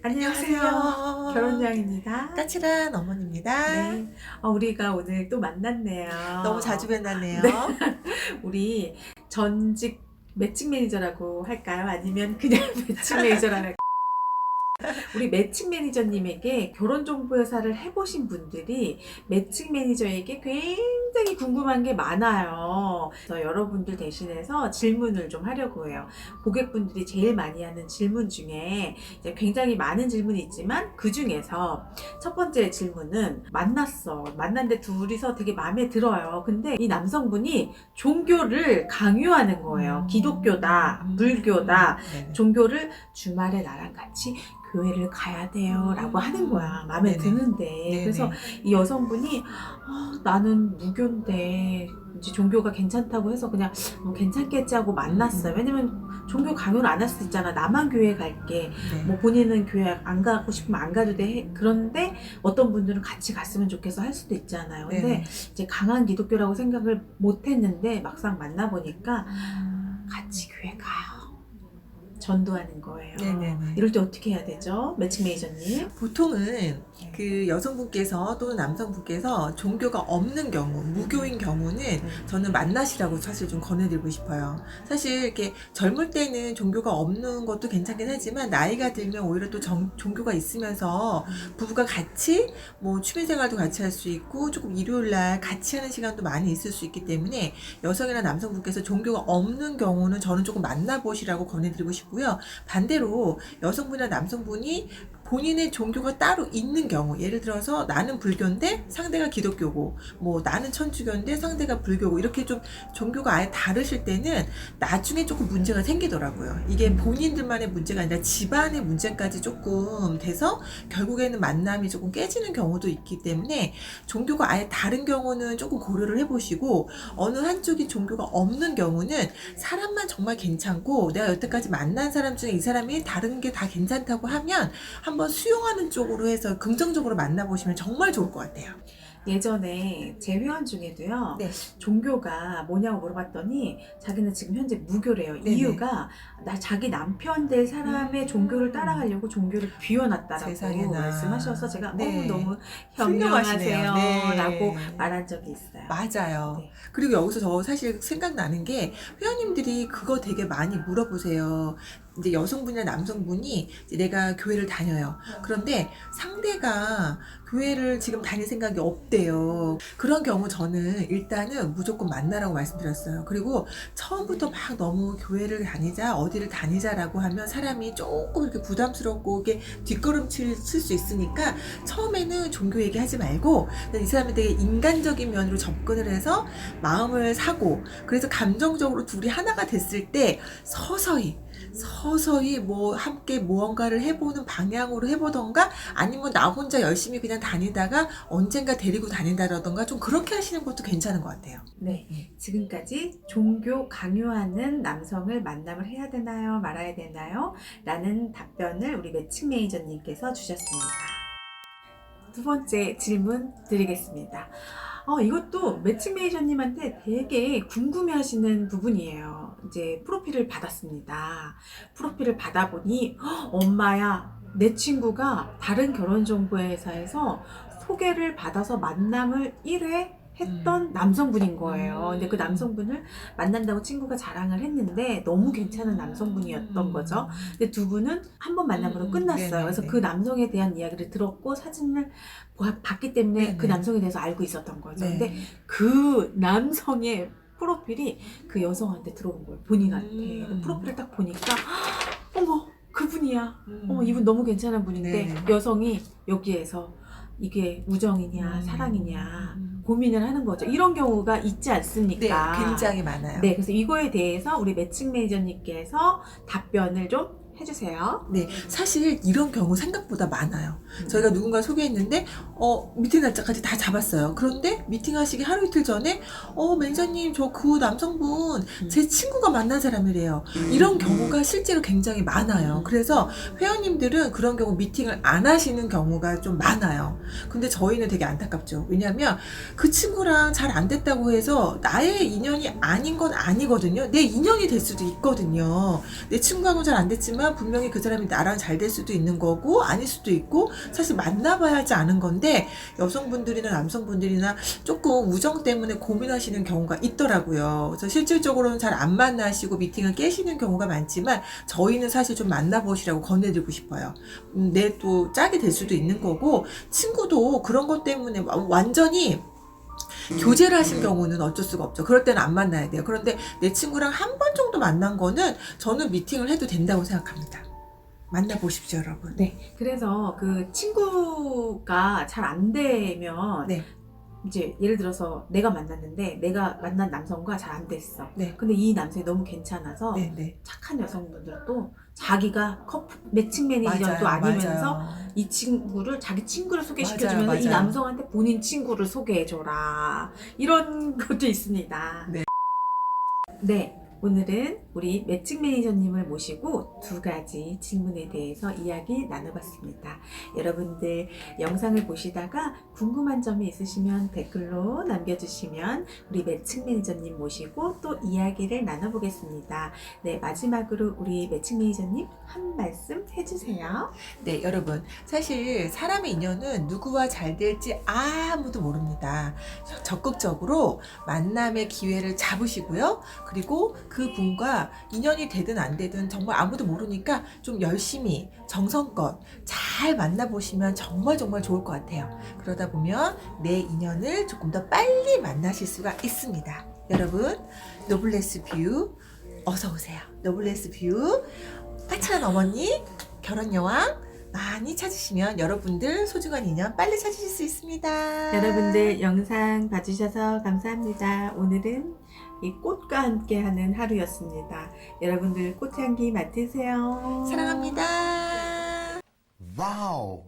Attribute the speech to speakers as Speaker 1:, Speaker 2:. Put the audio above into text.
Speaker 1: 안녕하세요.
Speaker 2: 안녕하세요.
Speaker 1: 결혼장입니다.
Speaker 2: 까칠한 어머니입니다.
Speaker 1: 네. 우리가 오늘 또 만났네요.
Speaker 2: 너무 자주 뵀나네요.
Speaker 1: 네. 우리 전직 매칭 매니저라고 할까요? 아니면 그냥 매칭 매니저라고 할까요? 우리 매칭 매니저님에게 결혼정보회사를 해보신 분들이 매칭 매니저에게 굉장히 궁금한 게 많아요. 그래서 여러분들 대신해서 질문을 좀 하려고 해요. 고객분들이 제일 많이 하는 질문 중에 이제 굉장히 많은 질문이 있지만 그 중에서 첫 번째 질문은 만났는데 둘이서 되게 마음에 들어요. 근데 이 남성분이 종교를 강요하는 거예요. 기독교다, 불교다,
Speaker 2: 네네.
Speaker 1: 종교를 주말에 나랑 같이 교회를 가야 돼요 라고 하는 거야. 마음에
Speaker 2: 네네.
Speaker 1: 드는데.
Speaker 2: 네네.
Speaker 1: 그래서 이 여성분이 나는 무교인데 이제 종교가 괜찮다고 해서 그냥 괜찮겠지 하고 만났어요. 왜냐면 종교 강요를 안 할 수도 있잖아. 나만 교회 갈게.
Speaker 2: 네.
Speaker 1: 뭐 본인은 교회 안 가고 싶으면 안 가도 돼. 그런데 어떤 분들은 같이 갔으면 좋겠어 할 수도 있잖아요. 근데
Speaker 2: 네네.
Speaker 1: 이제 강한 기독교라고 생각을 못 했는데 막상 만나보니까 같이 교회 가요. 전도하는 거예요.
Speaker 2: 네네네.
Speaker 1: 이럴 때 어떻게 해야 되죠? 매칭 매니저님.
Speaker 2: 보통은 그 여성분께서 또는 남성분께서 종교가 없는 경우, 무교인 경우는 저는 만나시라고 사실 좀 권해드리고 싶어요. 사실 이렇게 젊을 때는 종교가 없는 것도 괜찮긴 하지만 나이가 들면 오히려 또 종교가 있으면서 부부가 같이 뭐 취미생활도 같이 할 수 있고 조금 일요일날 같이 하는 시간도 많이 있을 수 있기 때문에 여성이나 남성분께서 종교가 없는 경우는 저는 조금 만나보시라고 권해드리고 싶고요. 반대로 여성분이나 남성분이 본인의 종교가 따로 있는 경우, 예를 들어서 나는 불교인데 상대가 기독교고, 뭐 나는 천주교인데 상대가 불교고, 이렇게 좀 종교가 아예 다르실 때는 나중에 조금 문제가 생기더라고요. 이게 본인들만의 문제가 아니라 집안의 문제까지 조금 돼서 결국에는 만남이 조금 깨지는 경우도 있기 때문에 종교가 아예 다른 경우는 조금 고려를 해보시고, 어느 한쪽이 종교가 없는 경우는 사람만 정말 괜찮고 내가 여태까지 만난 사람 중에 이 사람이 다른 게 다 괜찮다고 하면 한번 수용하는 쪽으로 해서 긍정적으로 만나보시면 정말 좋을 것 같아요.
Speaker 1: 예전에 제 회원 중에도요.
Speaker 2: 네.
Speaker 1: 종교가 뭐냐고 물어봤더니 자기는 지금 현재 무교래요.
Speaker 2: 네네.
Speaker 1: 이유가 자기 남편 될 사람의 종교를 따라가려고 종교를 비워놨다라고
Speaker 2: 세상에나.
Speaker 1: 말씀하셔서 제가
Speaker 2: 네.
Speaker 1: 너무
Speaker 2: 훌륭하시네요.
Speaker 1: 현명하세요
Speaker 2: 네.
Speaker 1: 라고 말한 적이 있어요.
Speaker 2: 맞아요.
Speaker 1: 네.
Speaker 2: 그리고 여기서 저 사실 생각나는 게 회원님들이 그거 되게 많이 물어보세요. 이제 여성분이나 남성분이 이제 내가 교회를 다녀요. 그런데 상대가 교회를 지금 다닐 생각이 없대요. 그런 경우 저는 일단은 무조건 만나라고 말씀드렸어요. 그리고 처음부터 막 너무 교회를 다니자, 어디를 다니자라고 하면 사람이 조금 이렇게 부담스럽고 이게 뒷걸음질 칠 수 있으니까 처음에는 종교 얘기하지 말고 이 사람이 되게 인간적인 면으로 접근을 해서 마음을 사고, 그래서 감정적으로 둘이 하나가 됐을 때 서서히 뭐 함께 무언가를 해보는 방향으로 해보던가, 아니면 나 혼자 열심히 그냥 다니다가 언젠가 데리고 다닌다라던가 좀 그렇게 하시는 것도 괜찮은 것 같아요.
Speaker 1: 네, 지금까지 종교 강요하는 남성을 만남을 해야 되나요? 말아야 되나요? 라는 답변을 우리 매칭 매니저님께서 주셨습니다. 두 번째 질문 드리겠습니다. 이것도 매칭 매니저님한테 되게 궁금해 하시는 부분이에요. 이제 프로필을 받았습니다. 프로필을 받아보니 엄마야, 내 친구가 다른 결혼정보회사에서 소개를 받아서 만남을 1회 했던 남성분인 거예요. 근데 그 남성분을 만난다고 친구가 자랑을 했는데 너무 괜찮은 남성분이었던 거죠. 근데 두 분은 한 번 만남으로 끝났어요.
Speaker 2: 네네.
Speaker 1: 그래서 그 남성에 대한 이야기를 들었고 사진을 봤기 때문에
Speaker 2: 네네.
Speaker 1: 그 남성에 대해서 알고 있었던 거죠.
Speaker 2: 네.
Speaker 1: 근데 그 남성의 프로필이 그 여성한테 들어온 거예요. 본인한테. 프로필을 딱 보니까 어머, 그분이야. 어머, 이분 너무 괜찮은 분인데
Speaker 2: 네네.
Speaker 1: 여성이 여기에서 이게 우정이냐 사랑이냐 고민을 하는 거죠. 이런 경우가 있지
Speaker 2: 네,
Speaker 1: 않습니까?
Speaker 2: 굉장히 많아요.
Speaker 1: 네, 그래서 이거에 대해서 우리 매칭 매니저님께서 답변을 좀 해주세요.
Speaker 2: 네, 사실 이런 경우 생각보다 많아요. 저희가 누군가 소개했는데 미팅 날짜까지 다 잡았어요. 그런데 미팅하시기 하루 이틀 전에 매니저님, 저 그 남성분 제 친구가 만난 사람이래요. 이런 경우가 실제로 굉장히 많아요. 그래서 회원님들은 그런 경우 미팅을 안 하시는 경우가 좀 많아요. 근데 저희는 되게 안타깝죠. 왜냐하면 그 친구랑 잘 안 됐다고 해서 나의 인연이 아닌 건 아니거든요. 내 인연이 될 수도 있거든요. 내 친구하고는 잘 안 됐지만 그러면 분명히 그 사람이 나랑 잘 될 수도 있는 거고 아닐 수도 있고 사실 만나봐야 하지 않은 건데 여성분들이나 남성분들이나 조금 우정 때문에 고민하시는 경우가 있더라고요. 그래서 실질적으로는 잘 안 만나시고 미팅을 깨시는 경우가 많지만 저희는 사실 좀 만나보시라고 권해드리고 싶어요. 내 또 짝이 될 수도 있는 거고 친구도 그런 것 때문에 완전히 교제를 하신 경우는 어쩔 수가 없죠. 그럴 때는 안 만나야 돼요. 그런데 내 친구랑 한 번 정도 만난 거는 저는 미팅을 해도 된다고 생각합니다. 만나보십시오, 여러분.
Speaker 1: 네. 그래서 그 친구가 잘 안 되면
Speaker 2: 네.
Speaker 1: 이제 예를 들어서 내가 만났는데 내가 만난 남성과 잘 안 됐어.
Speaker 2: 네.
Speaker 1: 근데 이 남성이 너무 괜찮아서
Speaker 2: 네, 네.
Speaker 1: 착한 여성분들도 자기가 매칭 매니저도 아니면서
Speaker 2: 맞아요.
Speaker 1: 이 친구를 자기 친구를 소개시켜주면서
Speaker 2: 맞아요,
Speaker 1: 이
Speaker 2: 맞아요.
Speaker 1: 남성한테 본인 친구를 소개해줘라 이런 것도 있습니다.
Speaker 2: 네.
Speaker 1: 네, 오늘은 우리 매칭 매니저님을 모시고 두 가지 질문에 대해서 이야기 나눠봤습니다. 여러분들 영상을 보시다가 궁금한 점이 있으시면 댓글로 남겨주시면 우리 매칭 매니저님 모시고 또 이야기를 나눠보겠습니다. 네, 마지막으로 우리 매칭 매니저님 한 말씀 해주세요.
Speaker 2: 네, 여러분. 사실 사람의 인연은 누구와 잘 될지 아무도 모릅니다. 적극적으로 만남의 기회를 잡으시고요. 그리고 그 분과 인연이 되든 안 되든 정말 아무도 모르니까 좀 열심히 정성껏 잘 만나보시면 정말 좋을 것 같아요. 그러다 보면 내 인연을 조금 더 빨리 만나실 수가 있습니다. 여러분, 노블레스 뷰 어서 오세요. 노블레스 뷰 까칠한 어머니 결혼 여왕 많이 찾으시면 여러분들 소중한 인연 빨리 찾으실 수 있습니다.
Speaker 1: 여러분들 영상 봐주셔서 감사합니다. 오늘은 이 꽃과 함께하는 하루였습니다. 여러분들 꽃향기 맡으세요.
Speaker 2: 사랑합니다.
Speaker 3: Wow!